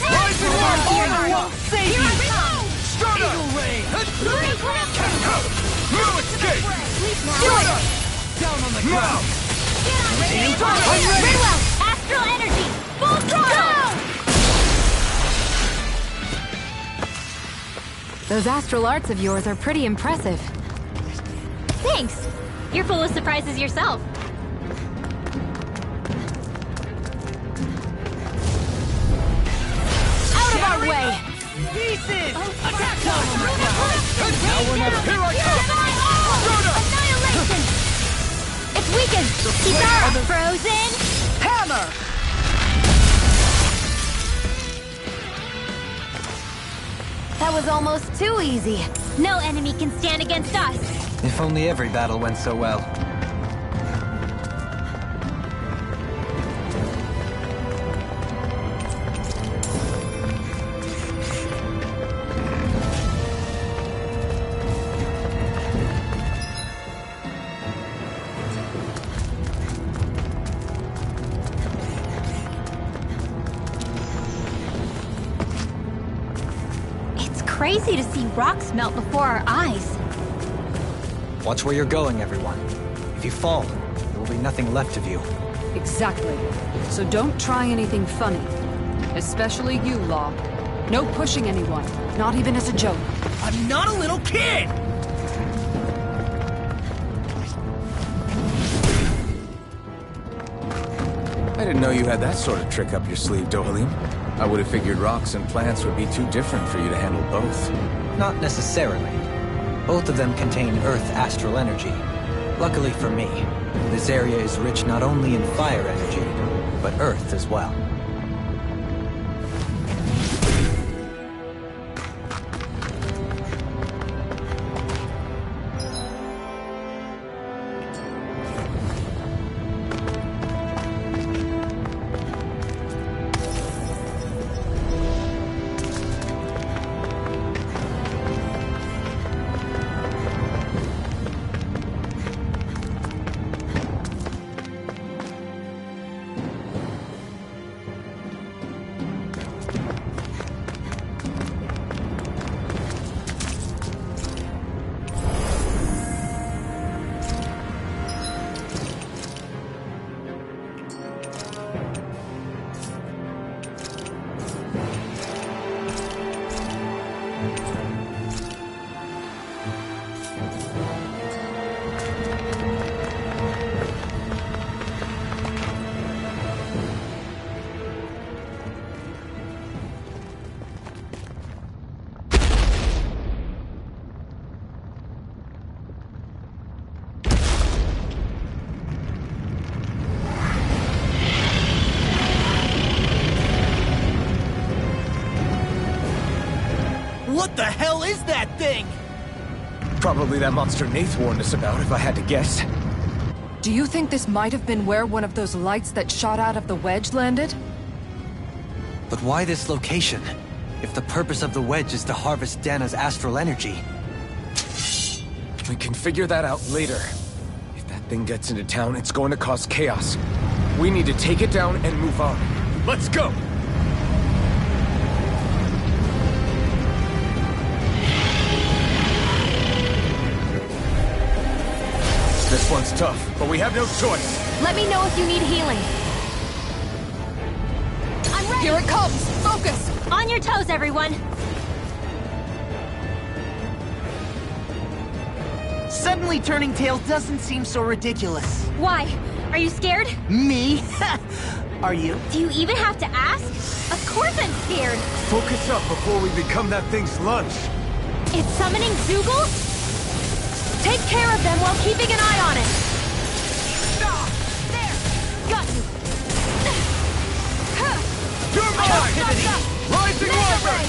Rising Order won't save you! Stardust! Eagle Ray! No escape! Do it! Down on the Now! ground! I'm ready! Very well! Astral energy! Full throttle! Those astral arts of yours are pretty impressive. Thanks! You're full of surprises yourself. Out of our way! Pieces! Now we're never... Here I come! Annihilation! It's weakened! Kizaru! Frozen! Hammer! That was almost too easy. No enemy can stand against us! If only every battle went so well. It's crazy to see rocks melt before our eyes. Watch where you're going, everyone. If you fall, there will be nothing left of you. Exactly. So don't try anything funny. Especially you, Law. No pushing anyone, not even as a joke. I'm not a little kid! I didn't know you had that sort of trick up your sleeve, Dohalim. I would have figured rocks and plants would be too different for you to handle both. Not necessarily. Both of them contain Earth astral energy. Luckily for me, this area is rich not only in fire energy, but Earth as well. What the hell is that thing? Probably that monster Nath warned us about, if I had to guess. Do you think this might have been where one of those lights that shot out of the wedge landed? But why this location? If the purpose of the wedge is to harvest Dana's astral energy. We can figure that out later. If that thing gets into town, it's going to cause chaos. We need to take it down and move on. Let's go! This one's tough, but we have no choice. Let me know if you need healing. I'm ready! Here it comes! Focus! On your toes, everyone! Suddenly turning tail doesn't seem so ridiculous. Why? Are you scared? Me? Are you? Do you even have to ask? Of course I'm scared! Focus up before we become that thing's lunch. It's summoning Dougal? Take care of them while keeping an eye on it! There! Got you! You're mine! Rising Wyvern!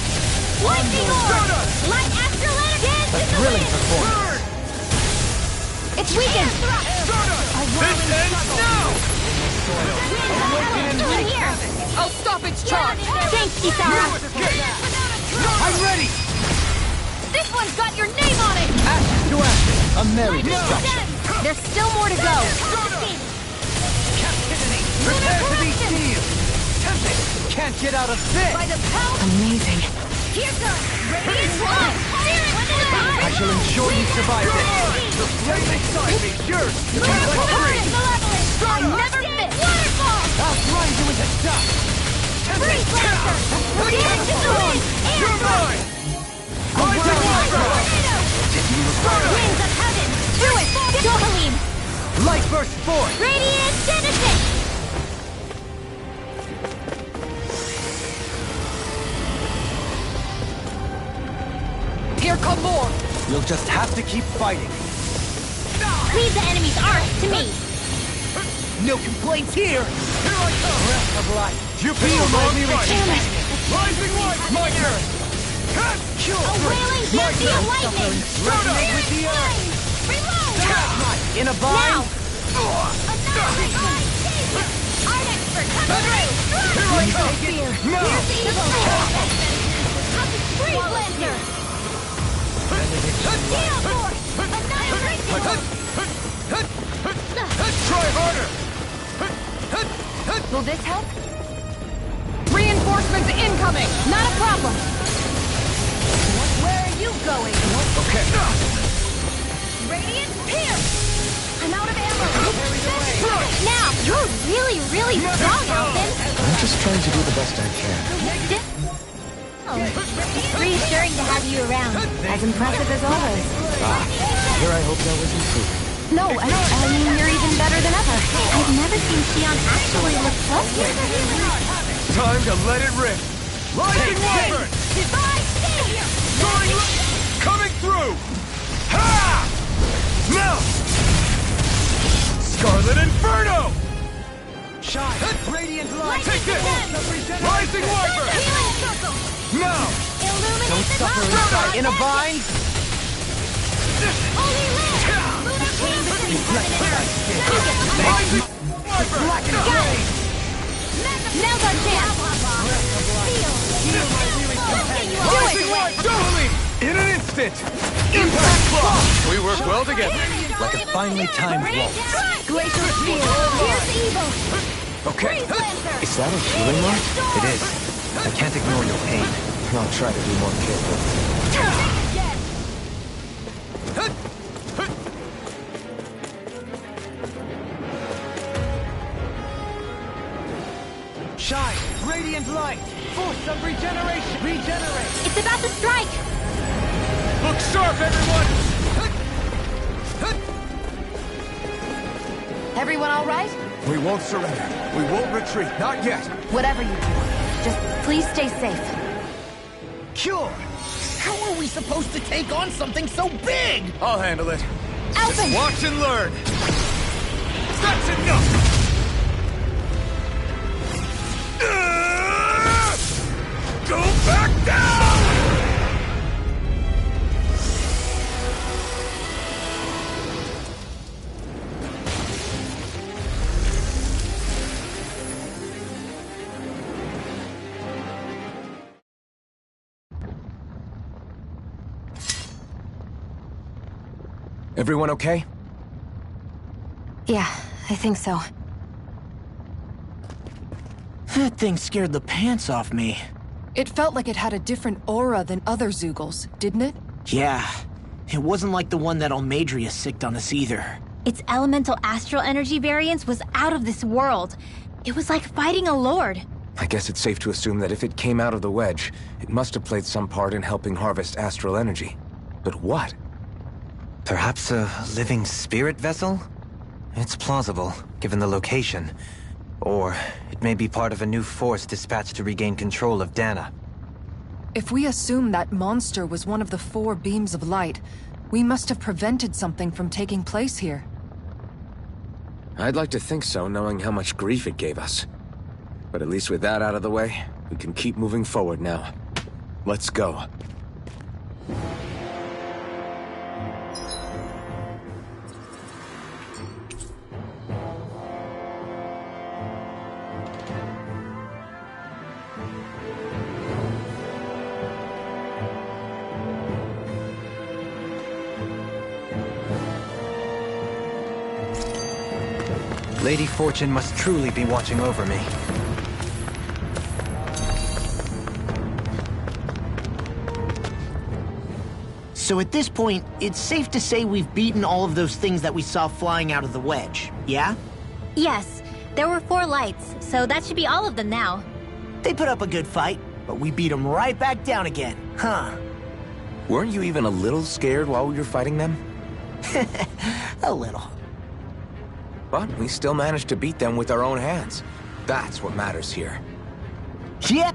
Lightning Orb! Light Astral Energy! A thrilling performance. It's weakened! This ends now! Here! I'll stop its charge! Thanks, Isara! I'm ready! This one's got your name on it! Ashes to ashes. A merry destruction. There's still more to go! Captivity. Prepare to be sealed. Tempted. Can't get out of this. By the power... Amazing. Here goes! Radiant One! I shall ensure you survive this. The flame inside me yearns to be Move let free! I never miss! Waterfall! I'll grind you into dust. Freeze Lancer! Dance in the wind! You're mine! Rising Wyvern! Winds of heaven! Do it! Dohalim! Light burst forth. Radiant Genesis! Here come more! You'll just have to keep fighting. Leave the enemy's arc to me! No complaints here! Here I come! Breath of life. You feel my fight! Damn it! Rising Wyvern! My turn! A wailing dance of lightning! Resonate with the earth. Reload! In a bind. Now! Art expert, come through! Here I come! Here's the evil! Freeze Lancer! Gale Force! Annihilation! Try harder! Will this help? Reinforcements incoming! Not a problem! Where are you going? Okay. Radiant Pierce! I'm out of ammo! Now! You're really, really strong, Alvin! I'm just trying to do the best I can. Oh, reassuring to have you around. As impressive as always. Here I hope that was improved. No, I mean, you're even better than ever. I've never seen Xion actually look flustered. Time to let it rip! Rising Wyvern! Divine Savior! Coming through! Ha! Now! Scarlet Inferno! Shine. Radiant light. Take this! Rising Wyvern! Healing Circle! Now! Illuminate Don't the suffer dark! in a bind. Holy Land! Lunar Chain between heaven and earth! Rising Wyvern! Black and gray. Now's our chance! Rising Wyvern! In an instant! Impact Claw! We work well together. Like a finely timed waltz. Glacial Sphere! Here's evil! Okay. Freeze Lancer! Is that a healing mark? It is. I can't ignore your pain. I'll try to be more careful. Shine. Radiant light. Force of regeneration. Regenerate. It's about to strike! Look sharp, everyone! Everyone all right? We won't surrender. We won't retreat. Not yet. Whatever you do, just please stay safe. Cure! How are we supposed to take on something so big? I'll handle it. Alvin! Watch and learn. That's enough! Go back down! Everyone okay? Yeah, I think so. That thing scared the pants off me. It felt like it had a different aura than other Zeugles, didn't it? Yeah. It wasn't like the one that Almadria sicked on us either. Its elemental astral energy variance was out of this world. It was like fighting a lord. I guess it's safe to assume that if it came out of the wedge, it must have played some part in helping harvest astral energy. But what? Perhaps a living spirit vessel? It's plausible, given the location. Or it may be part of a new force dispatched to regain control of Dana. If we assume that monster was one of the 4 beams of light, we must have prevented something from taking place here. I'd like to think so, knowing how much grief it gave us. But at least with that out of the way, we can keep moving forward now. Let's go. Lady Fortune must truly be watching over me. So at this point, it's safe to say we've beaten all of those things that we saw flying out of the wedge, yeah? Yes, there were 4 lights, so that should be all of them now. They put up a good fight, but we beat them right back down again, huh? Weren't you even a little scared while we were fighting them? A little. But we still managed to beat them with our own hands. That's what matters here. Yeah!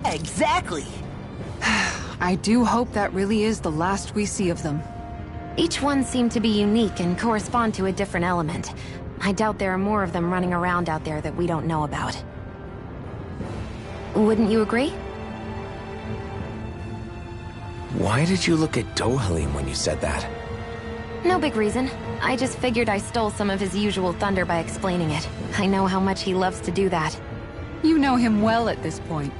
Exactly! I do hope that really is the last we see of them. Each one seemed to be unique and correspond to a different element. I doubt there are more of them running around out there that we don't know about. Wouldn't you agree? Why did you look at Dohalim when you said that? No big reason. I just figured I stole some of his usual thunder by explaining it. I know how much he loves to do that. You know him well at this point.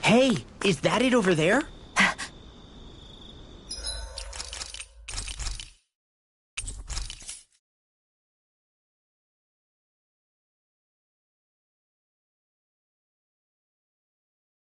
Hey, is that it over there?